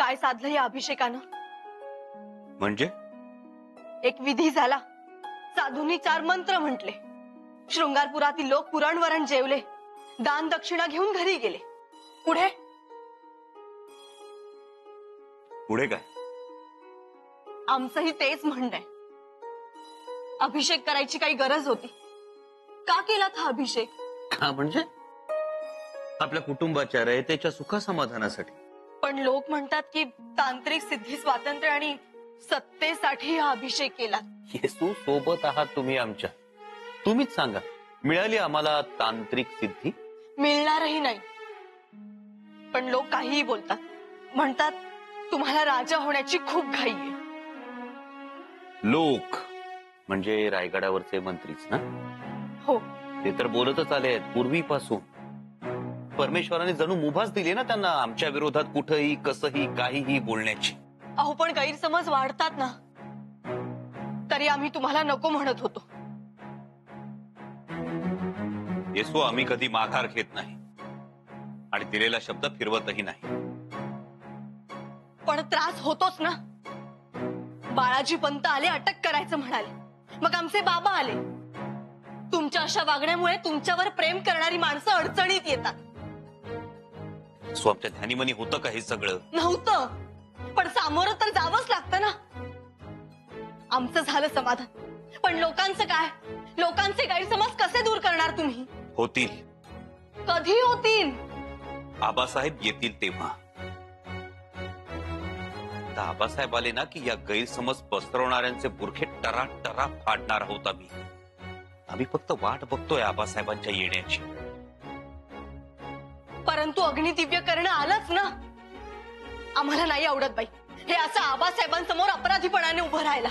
काय साधलं या अभिषेकानं? म्हणजे एक विधी झाला, साधूंनी 4 मंत्र म्हटले, शृंगारपुरातील लोक पुरणवरण जेवले, दान दक्षिणा घेऊन घरी गेले. पुढे पुढे काय? आमचंही तेच म्हणणं आहे. अभिषेक करायची काही गरज होती? का केला हा अभिषेक? का म्हणजे आपल्या कुटुंबाच्या रयतेच्या सुखासमाधानासाठी. पण लोक म्हणतात की तांत्रिक सिद्धी, स्वातंत्र्य आणि सत्तेसाठी हा अभिषेक केला. येसू सोबत आहात तुम्ही आमच्या. तुम्हीच सांगा, मिळाली आम्हाला तांत्रिक सिद्धी? मिळणारही नाही. पण लोक काहीही बोलतात, म्हणतात तुम्हाला राजा होण्याची खूप घाई आहे. लोक म्हणजे रायगडावरचे मंत्रीच ना? हो, ते तर बोलतच आले आहेत पूर्वीपासून. परमेश्वराने जणू मुभाच दिली ना त्यांना आमच्या विरोधात कुठेही कसंही काहीही बोलण्याची. अहो पण गैरसमज वाढतात ना, तरी आम्ही तुम्हाला नको म्हणत होतो. येसू आम्ही कधी माघार घेत नाही आणि दिलेला शब्द फिरवतही नाही. पण त्रास होतोच ना. बाळाजी पंत आले, अटक करायचं म्हणाले, मग आमचे बाबा आले. तुमच्या अशा वागण्यामुळे तुमच्यावर प्रेम करणारी माणसं अडचणीत येतात. सो आमच्या ध्यानीमनी होतं का हे सगळं? नव्हतं, पण सामोरं तर जावंच लागतं ना. आमचं झालं समाधान, पण लोकांचं काय? लोकांचे गैरसमज कसे दूर करणार तुम्ही? होतील. कधी होतील? आबासाहेब येतील तेव्हा. आता आबासाहेब आले ना की या गैरसमज पसरवणाऱ्यांचे बुरखे टरा टरा फाडणार आहोत आम्ही. आम्ही फक्त वाट बघतोय आबासाहेबांच्या येण्याची. परंतु अग्निदिव्य करणं आलंच ना. आम्हाला नाही आवडत बाई हे असं आबासाहेबांसमोर अपराधीपणाने उभं राहायला.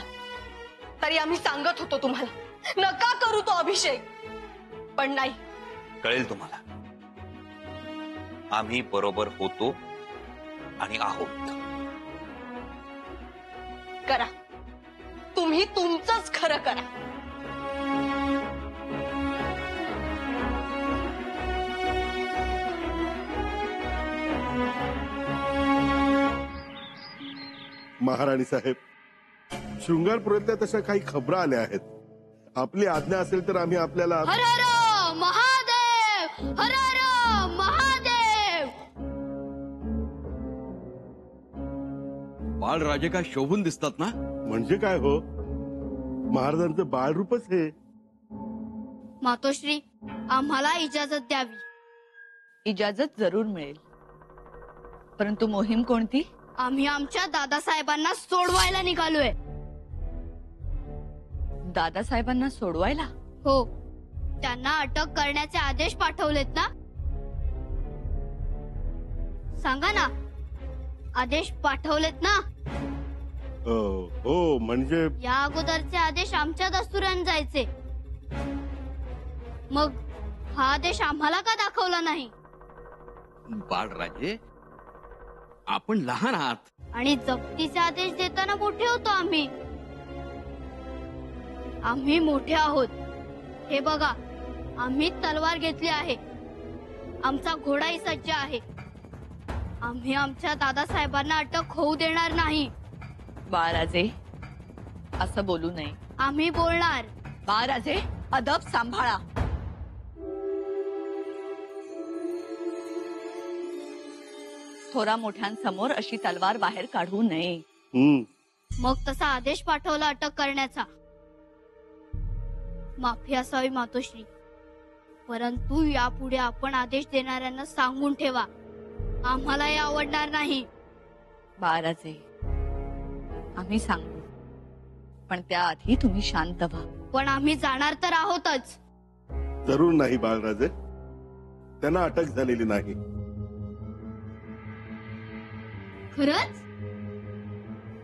तरी आम्ही सांगत होतो तुम्हाला, नका करू तो अभिषेक. पण नाही. कळेल तुम्हाला, आम्ही बरोबर होतो आणि आहोत. करा, तुम्ही तुमचंच खरं करा. महाराणी साहेब, शृंगारपुरातल्या तशा काही खबरा आल्या आहेत. आपली आज्ञा असेल तर आम्ही आपल्याला. हर हर महादेव, हर हर महादेव. बाळराजे काय शोभून दिसतात ना? म्हणजे काय हो, महाराजांचं बाळरूपच हे. मातोश्री, आम्हाला इजाजत द्यावी. इजाजत जरूर मिळेल, परंतु मोहीम कोणती? आम्ही आमच्या दादासाहेबांना सोडवायला निघालोय. दादासाहेबांना सोडवायला? हो, त्यांना अटक करण्याचे आदेश पाठवलेत ना? सांगा ना, आदेश पाठवलेत ना? हो, म्हणजे या अगोदरचे आदेश आमच्या दस्तुराने जायचे, मग हा आदेश आम्हाला का दाखवला नाही? बाळराजे, आपण लहान आहात. आणि जप्तीचे आदेश देताना मोठे होतो आम्ही. आम्ही मोठे आहोत. हे बघा, आम्ही तलवार घेतली आहे, आमचा घोडाही सज्ज आहे. आम्ही आमच्या दादासाहेबांना अटक होऊ देणार नाही. बाळराजे, असं बोलू नये. आम्ही बोलणार. बाळराजे, अदब सांभाळा. थोरा मोठ्यांसमोर अशी तलवार बाहेर काढू नये. मग तसा आदेश पाठवला अटक करण्याचा. माफी असावी मातोश्री, परंतु यापुढे आपण आदेश देणाऱ्यांना सांगून ठेवा, आम्हाला हे आवडणार नाही. बाळराजे, आम्ही सांगू, पण त्याआधी तुम्ही शांत व्हा. पण आम्ही जाणार तर आहोतच. जरूर नाही बाळराजे, त्यांना अटक झालेली नाही. खरंच?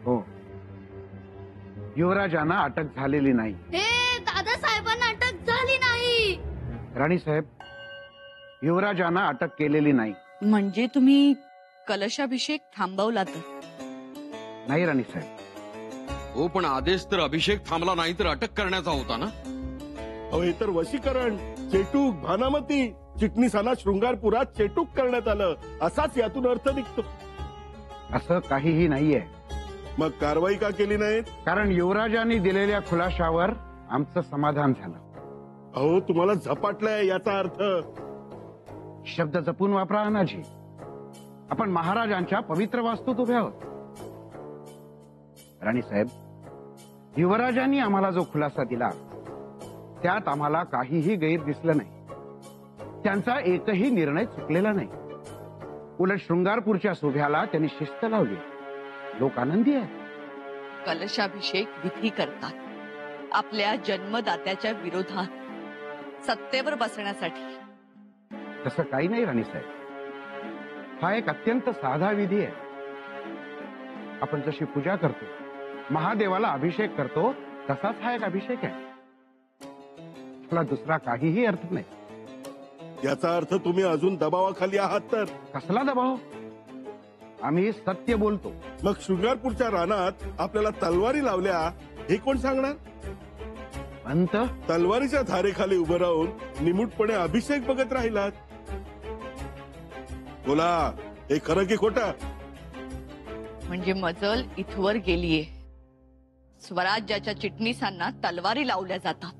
हो, युवराजांना अटक झालेली नाही. हे दादासाहेबांना अटक झाली नाही. राणीसाहेब, युवराजांना अटक केलेली नाही. म्हणजे तुम्ही कलशाभिषेक थांबवला तर? नाही राणीसाहेब. हो, पण आदेश तर अभिषेक थांबला नाही तर अटक करण्याचा होता ना? अहो, हे तर वशीकरण, चेटूक, भानामती, चिटणीसांना शृंगारपुरात चेटूक करण्यात आलं, असाच यातून अर्थ निघतो. असं काहीही नाहीये. मग कारवाई का केली नाहीत? कारण युवराजांनी दिलेल्या खुलाशावर आमचं समाधान झालं. अहो तुम्हाला झपाटलंय याचा अर्थ. शब्द जपून वापरा अनाजी. आपण महाराजांच्या पवित्र वास्तूत उभे आहोत. राणी साहेब, युवराजांनी आम्हाला जो खुलासा दिला त्यात आम्हाला काहीही गैर दिसलं नाही. त्यांचा एकही निर्णय चुकलेला नाही. उलट शृंगारपूरच्या सोभ्याला त्यांनी शिस्त लावली. लोक आनंदी आहेत. कलशाभिषेक विधी करतात आपल्या जन्मदात्याच्या विरोधात सत्तेवर बसण्यासाठी. तसं काही नाही राणी साहेब. हा एक अत्यंत साधा विधी आहे. आपण जशी पूजा करतो, महादेवाला अभिषेक करतो, तसाच हा एक अभिषेक आहे. त्याला दुसरा काहीही अर्थ नाही. याचा अर्थ तुम्ही अजून दबावाखाली आहात तर? कसला दबाव? आम्ही सत्य बोलतो. मग शृंगारपूरच्या रानात आपल्याला तलवारी लावल्या हे कोण सांगणार? पंत, तलवारीच्या धारेखाली उभं राहून निमूटपणे अभिषेक बघत राहिलात. बोला, हे खरं की खोटं? म्हणजे मजल इथवर गेलीये. स्वराज्याच्या चिटणीसांना तलवारी लावल्या जातात.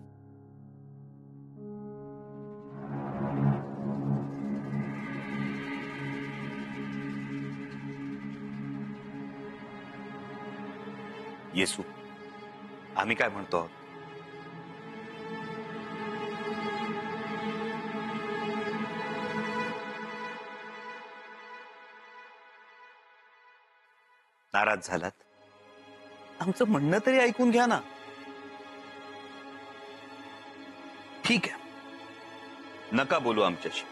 येसू, आम्ही काय म्हणतो आहोत? नाराज झालात? आमचं म्हणणं तरी ऐकून घ्या ना. ठीक आहे, नका बोलू आमच्याशी,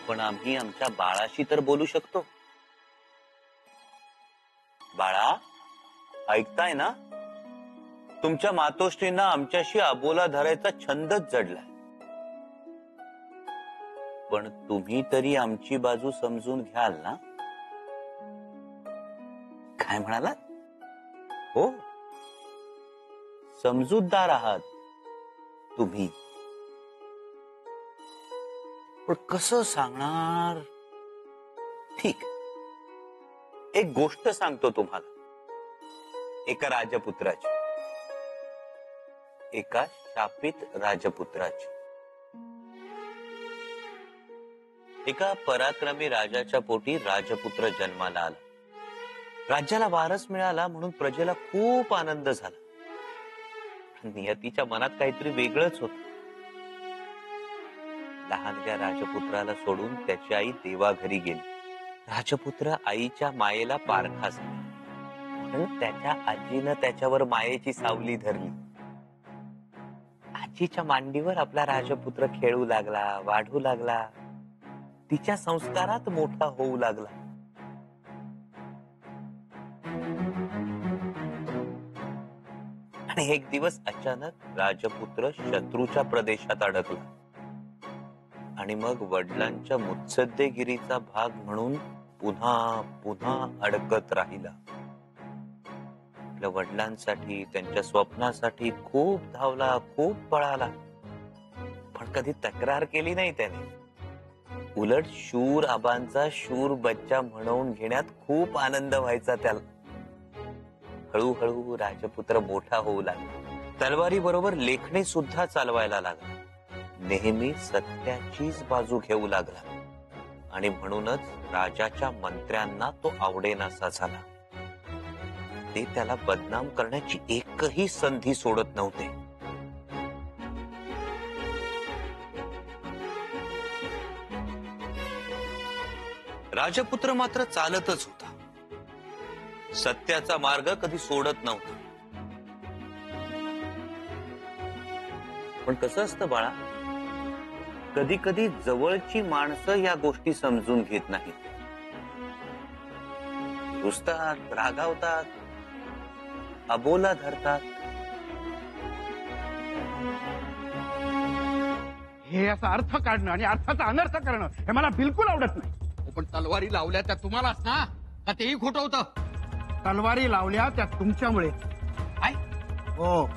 पण आम्ही आमच्या बाळाशी तर बोलू शकतो. बाळा, ऐकताय ना? तुमच्या मातोश्रींना आमच्याशी अबोला धरायचा छंदच जडलाय. पण तुम्ही तरी आमची बाजू समजून घ्याल ना? काय म्हणालात? हो, समजूतदार आहात तुम्ही. पण कसं सांगणार? ठीक, एक गोष्ट सांगतो तुम्हाला. एका राजपुत्राची, एका शापित राजपुत्राची. एका पराक्रमी राजाच्या पोटी राजपुत्र जन्माला आला. राज्याला वारस मिळाला म्हणून प्रजेला खूप आनंद झाला. नियतीच्या मनात काहीतरी वेगळंच होत. लहानच्या राजपुत्राला सोडून त्याची आई देवाघरी गेली. राजपुत्र आईच्या मायेला पारखा झाला. म्हणून त्याच्या आजीनं त्याच्यावर मायेची सावली धरली. आजीच्या मांडीवर आपला राजपुत्र खेळू लागला, वाढू लागला, तिच्या संस्कारात मोठा होऊ लागला. आणि एक दिवस अचानक राजपुत्र शत्रूच्या प्रदेशात अडकला. आणि मग वडिलांच्या मुत्सद्देगिरीचा भाग म्हणून पुन्हा पुन्हा अडकत राहिला. आपल्या वडिलांसाठी, त्यांच्या स्वप्नासाठी खूप धावला, खूप पळाला, पण कधी तक्रार केली नाही त्याने. उलट शूर आबांचा शूर बच्चा म्हणवून घेण्यात खूप आनंद व्हायचा त्याला. हळूहळू राजपुत्र मोठा होऊ लागला. तलवारी बरोबर लेखणी सुद्धा चालवायला लागला. नेहमी सत्याचीच बाजू घेऊ लागला. आणि म्हणूनच राजाच्या मंत्र्यांना तो आवडेनासा झाला. ते त्याला बदनाम करण्याची एकही संधी सोडत नव्हते. राजपुत्र मात्र चालतच होता. सत्याचा मार्ग कधी सोडत नव्हता. पण कसं असतं बाळा, कधी कधी जवळची माणसं या गोष्टी समजून घेत नाहीत. रुसतात, रागावतात, अबोला धरतात. हे असा अर्थ काढणं आणि अर्थाचा अनर्थ करणं हे मला बिलकुल आवडत नाही. पण तलवारी लावल्या त्या तुम्हालाच ना, का तेही खोटं होतं? तलवारी लावल्या त्या तुमच्यामुळे. हो,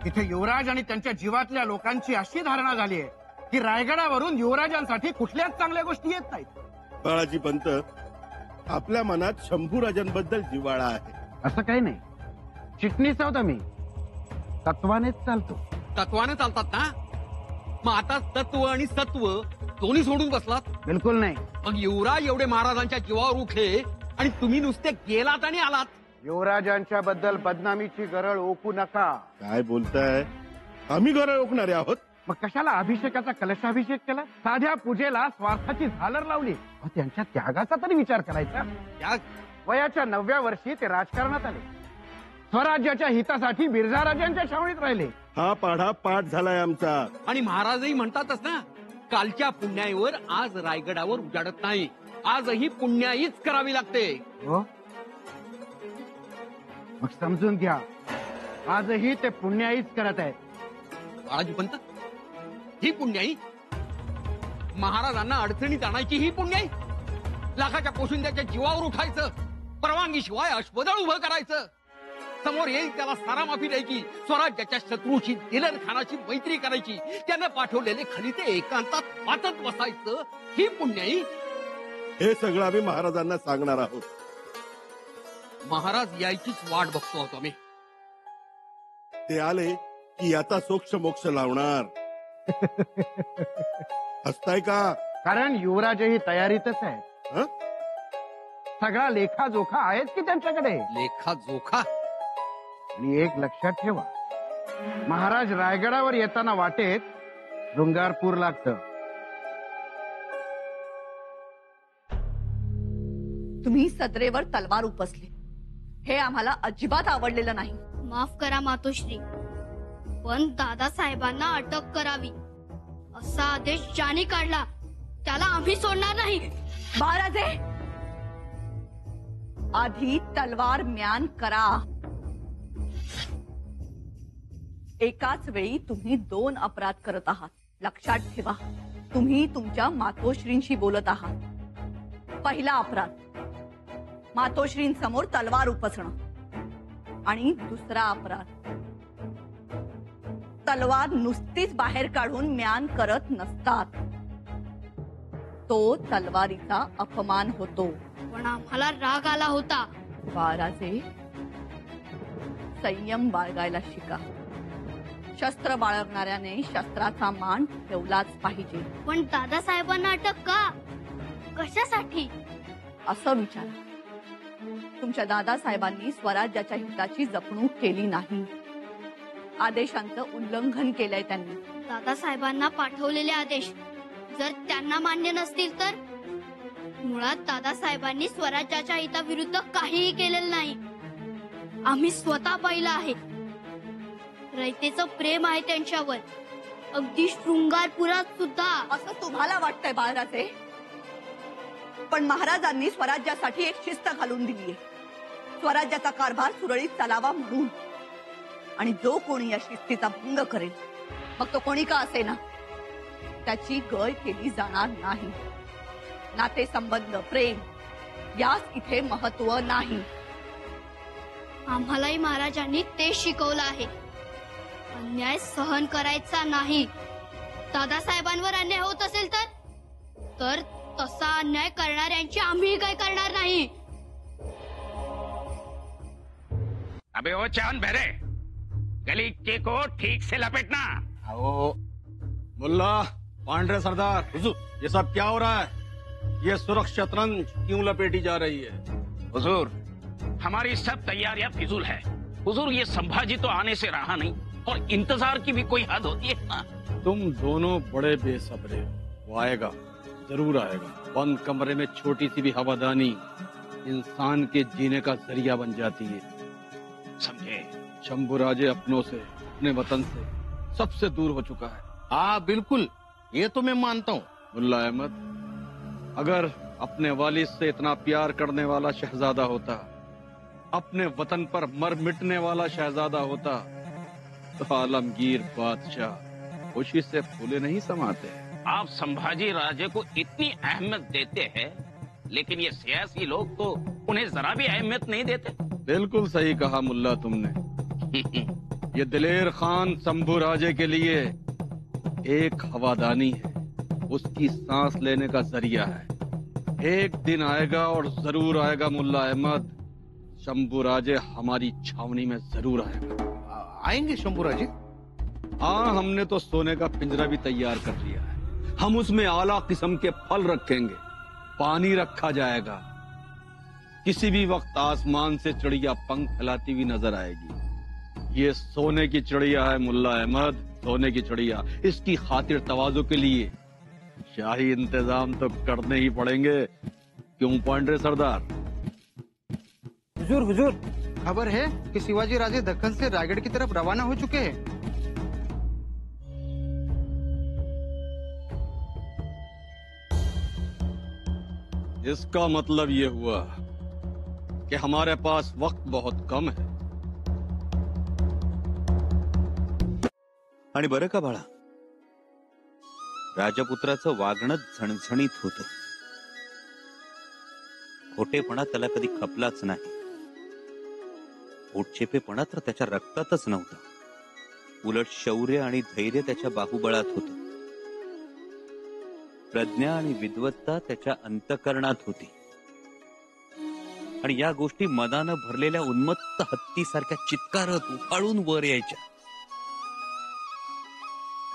इथे युवराज आणि त्यांच्या जीवातल्या लोकांची अशी धारणा झाली आहे की रायगडावरून युवराजांसाठी कुठल्याच चांगल्या गोष्टी येत नाहीत. बाळाजी पंत, आपल्या मनात शंभूराजांबद्दल जिव्हाळा आहे. असं काही नाही. चिटणीस आहोत आम्ही, तत्वानेच चालतो. तत्वाने चालतात ना? मग आता तत्व आणि सत्व दोन्ही सोडून बसलात. बिलकुल नाही. मग युवराज एवढे महाराजांच्या जीवावर उठले आणि तुम्ही नुसते गेलात आणि आलात. युवराजांच्या बद्दल बदनामीची गरळ ओकू नका. काय बोलताय? आम्ही गरळ ओकणारे आहोत? मग कशाला अभिषेकाचा कलशाभिषेक केला? साध्या पूजेला स्वार्थाची झालर लावली. अहो, त्यांच्या त्यागाचा तरी विचार करायचा. त्या वयाच्या 9व्या वर्षी ते राजकारणात आले. स्वराज्याच्या हितासाठी बिरजा राजांच्या छावणीत राहिले. हा पाढा पाठ झालाय आमचा. आणि महाराजही म्हणतातच ना, कालच्या पुण्याईवर आज रायगडावर उजाडत नाही. आजही पुण्याईच करावी लागते. हो, मग समजून घ्या, आजही ते पुण्याईच करत आहेत. बाळाजीपंत, ही पुण्याई महाराजांना अडचणीत आणायची, ही पुण्याई लाखाच्या पोशिंद्याच्या जीवावर उठायचं, परवानगी शिवाय अश्वदळ उभं करायचं, समोर येईल त्याला सारा माफी द्यायची, स्वराज्याच्या शत्रूशी दिलर खानाची मैत्री करायची, त्यानं पाठवलेले खलिते एकांतात वाचत बसायचं, ही पुण्याई. हे सगळं आम्ही महाराजांना सांगणार आहोत. महाराज यायचीच वाट बघतो आहोत आम्ही. ते आले की याचा सोक्ष मोक्ष लावणार. हसताय का? कारण युवराजही तयारीतच आहे. हं? सगळा लेखाजोखा आहेच की त्यांच्याकडे. लेखा जोखा. आणि एक लक्षात ठेवा, महाराज रायगडावर येताना वाटेत शृंगारपूर लागतं. तुम्ही सदरेवर तलवार उपसली, हे आम्हाला अजिबात आवडलेलं नाही. माफ करा मातोश्री, पण दादासाहेबांना अटक करावी असा आदेश ज्याने काढला त्याला आम्ही सोडणार नाही. महाराजे, आधी तलवार म्यान करा. एकाच वेळी तुम्ही 2 अपराध करत आहात. लक्षात ठेवा, तुम्ही तुमच्या मातोश्रींशी बोलत आहात. पहिला अपराध, मातोश्रींसमोर तलवार उपसणं. आणि दुसरा अपराध, तलवार नुसतीच बाहेर काढून म्यान करत नसतात, तो तलवारीचा अपमान होतो. पण आम्हाला राग आला होता. बाळराजे, संयम बाळगायला शिका. शस्त्र बाळगणाऱ्याने शस्त्राचा मान ठेवलाच पाहिजे. पण दादासाहेबांना अटक का? कशासाठी? असं विचारा. तुमच्या दादासाहेबांनी स्वराज्याच्या हिताची जपणूक केली नाही. आदेशांचं उल्लंघन केलंय त्यांनी. दादासाहेबांना पाठवलेले आदेश जर त्यांना मान्य नसतील तर? मुळात दादासाहेबांनी स्वराज्याच्या हिताविरुद्ध काहीही केलेलं नाही. आम्ही स्वतः पाहिलं आहे. रयतेचं प्रेम आहे त्यांच्यावर, अगदी शृंगारपुरात सुद्धा. असं तुम्हाला वाटतंय बाळराजे, पण महाराजांनी स्वराज्यासाठी एक शिस्त घालून दिलीये. स्वराज्याचा कारभार सुरळीत चालावा म्हणून. आणि जो कोणी या शिस्तीचा भंग करेल, मग तो कोणी का असेना, त्याची गय केली जाणार नाही. नातेसंबंध, प्रेम यास इथे महत्व नाही. आम्हालाही महाराजांनी ते शिकवलं आहे. अन्याय सहन करायचा नाही. दादासाहेबांवर अन्याय होत असेल तर तसा अन्याय करणाऱ्यांची आम्ही काय करणार नाही. अबे वो चांद बहरे, गलीचे को ठीक से लपेटना. आओ मुल्ला, पांडरे सरदार, हुजूर, ये सब क्या हो रहा है? ये सुरक्षा शतरंज क्यों लपेटी जा रही है? हुजूर, हमारी सब तैयारियां फिजूल है. हुजूर, ये संभाजी तो आने से रहा नहीं, और इंतजार की भी कोई हद होती है ना. तुम दोनों बड़े बेसब्रे हो. वो आएगा, जरूर आएगा. बंद कमरे में छोटी सी भी हवादानी इंसान के जीने का जरिया बन जाती है. समझे? शंभुराजे अपनों से, अपने वतन से सबसे दूर हो चुका है. हाँ बिल्कुल, ये तो मैं मानता हूँ. मुल्ला अहमद, अगर अपने वालिद से इतना प्यार करने वाला शहजादा होता, अपने वतन पर मर मिटने वाला शहजादा होता, तो आलमगीर बादशाह खुशी से फूले नहीं समाते. आप संभाजी राजे को इतनी अहमियत देते हैं, लेकिन ये सियासी लोग तो उन्हें जरा भी अहमियत नहीं देते. बिल्कुल सही कहा मुल्ला तुमने. ये दिलेर खान शंभुराजे के लिए एक हवादानी है, उसकी सांस लेने का जरिया है. एक दिन आएगा और जरूर आएगा मुल्ला अहमद। शंभूराजे हमारी छावनी में जरूर आएगा। आएंगे शंभूराजे? हाँ, हमने तो सोने का पिंजरा भी तैयार कर लिया है। हम उसमें आला किस्म के फल रखेंगे, पानी रखा जाएगा। किसी भी वक्त आसमान से चिड़िया पंख फैलाती हुई नजर आएगी। ये सोने की चिड़िया है मुल्ला अहमद, सोने की चिड़िया। इसकी खातिर तवाज़ो के लिए शाही इंतजाम तो करने ही पड़ेंगे। क्यों पांडे सरदार? हुजूर हुजूर, खबर है कि शिवाजी राजे दक्कन से रायगढ़ की तरफ रवाना हो चुके हैं। इसका मतलब ये हुआ कि हमारे पास वक्त बहुत कम है। आणि बरं का बाळा, राजपुत्राचं वागणं झणझणीत होतं. खोटेपणा त्याला कधी खपलाच नाही. पोटचेपेपणा तर त्याच्या रक्तातच नव्हता. उलट शौर्य आणि धैर्य त्याच्या बाहुबळात होतं. प्रज्ञा आणि विद्वत्ता त्याच्या अंतःकरणात होती. आणि या गोष्टी मनानं भरलेल्या उन्मत्त हत्तीसारख्या चित्कारत उफाळून वर यायच्या.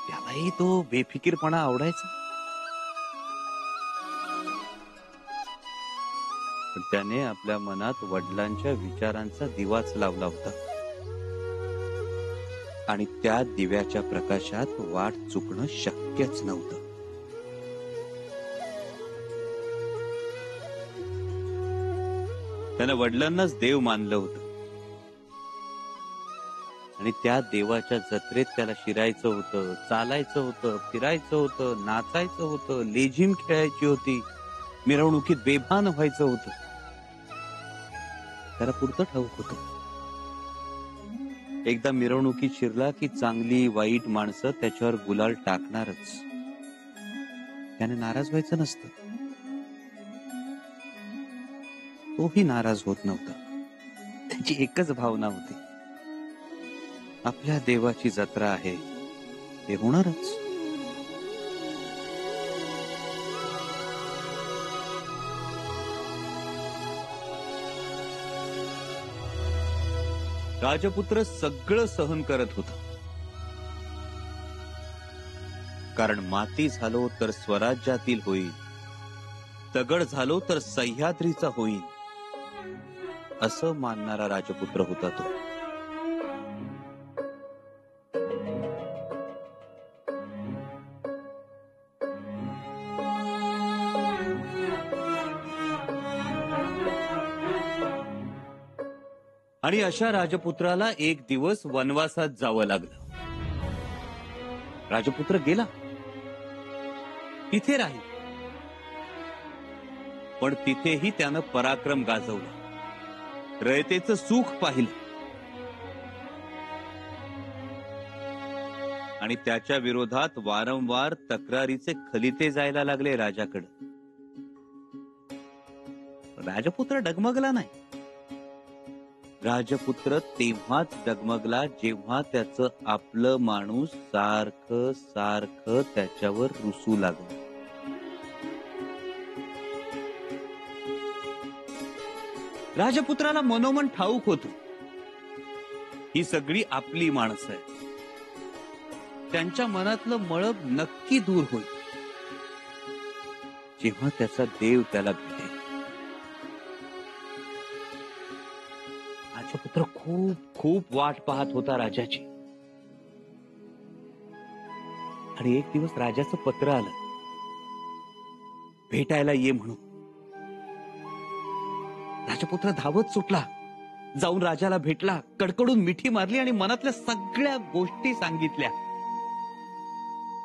त्यालाही तो बेफिकीरपणा आवडायचा. पण त्याने आपल्या मनात वडिलांच्या विचारांचा दिवाच लावला होता. आणि त्या दिव्याच्या प्रकाशात वाट चुकणं शक्यच नव्हतं. त्यानं वडिलांनाच देव मानलं होतं. आणि त्या देवाच्या जत्रेत त्याला शिरायचं होतं, चालायचं होतं, फिरायचं होतं, नाचायचं होतं, लेझीम खेळायची होती, मिरवणुकीत बेभान व्हायचं होतं. त्याला पुरतं ठाऊक होतं. एकदा मिरवणुकीत शिरला की चांगली वाईट माणसं त्याच्यावर गुलाल टाकणारच. त्याने नाराज व्हायचं नसतं. तोही नाराज होत नव्हता. त्याची एकच भावना होती, आपल्या देवाची जत्रा आहे, ते होणारच. राजपुत्र सगळं सहन करत होता. कारण माती झालो तर स्वराज्यातील होईल, दगड झालो तर सह्याद्रीचा होईल, असं मानणारा राजपुत्र होता तो. आणि अशा राजपुत्राला एक दिवस वनवासात जावं लागलं. राजपुत्र गेला, तिथे राहील. पण तिथेही त्यानं पराक्रम गाजवला, रयतेचं सुख पाहिलं. आणि त्याच्या विरोधात वारंवार तक्रारीचे खलिते जायला लागले राजाकडे. राजपुत्र डगमगला नाही. राजपुत्र तेव्हाच डगमगला जेव्हा त्याचं आपलं माणूस सारखं सारखं त्याच्यावर रुसू लागलं. राजपुत्राला मनोमन ठाऊक होतं, ही सगळी आपली माणसं आहेत. त्यांच्या मनातलं मळब नक्की दूर होईल जेव्हा त्याचा देव त्याला भेटेल. राजपुत्र खूप खूप वाट पाहत होता राजाची. आणि एक दिवस राजाचं पत्र आलं, भेटायला ये म्हणून. राजपुत्र धावत सुटला, जाऊन राजाला भेटला, कडकडून मिठी मारली आणि मनातल्या सगळ्या गोष्टी सांगितल्या.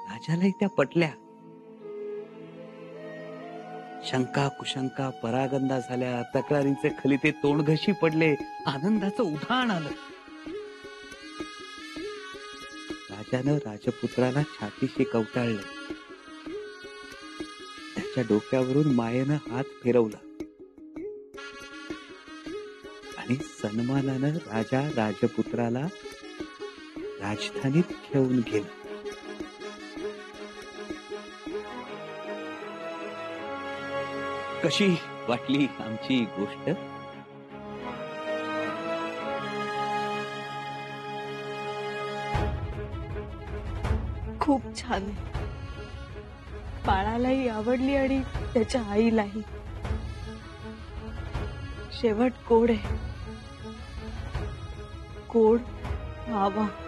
राजालाही त्या पटल्या. शंका कुशंका परागंदा झाल्या, तक्रारींचे खलिते तोंडघशी पडले, आनंदाचं उधाण आलं. राजानं राजपुत्राला छातीशी कवटाळलं. त्याच्या डोक्यावरून मायेनं हात फिरवला आणि सन्मानानं राजा राजपुत्राला राजधानीत घेऊन गेला. कशी वाटली आमची गोष्ट? खूप छान आहे. बाळालाही आवडली आणि त्याच्या आईलाही. शेवट गोड आहे. गोड व्हावा.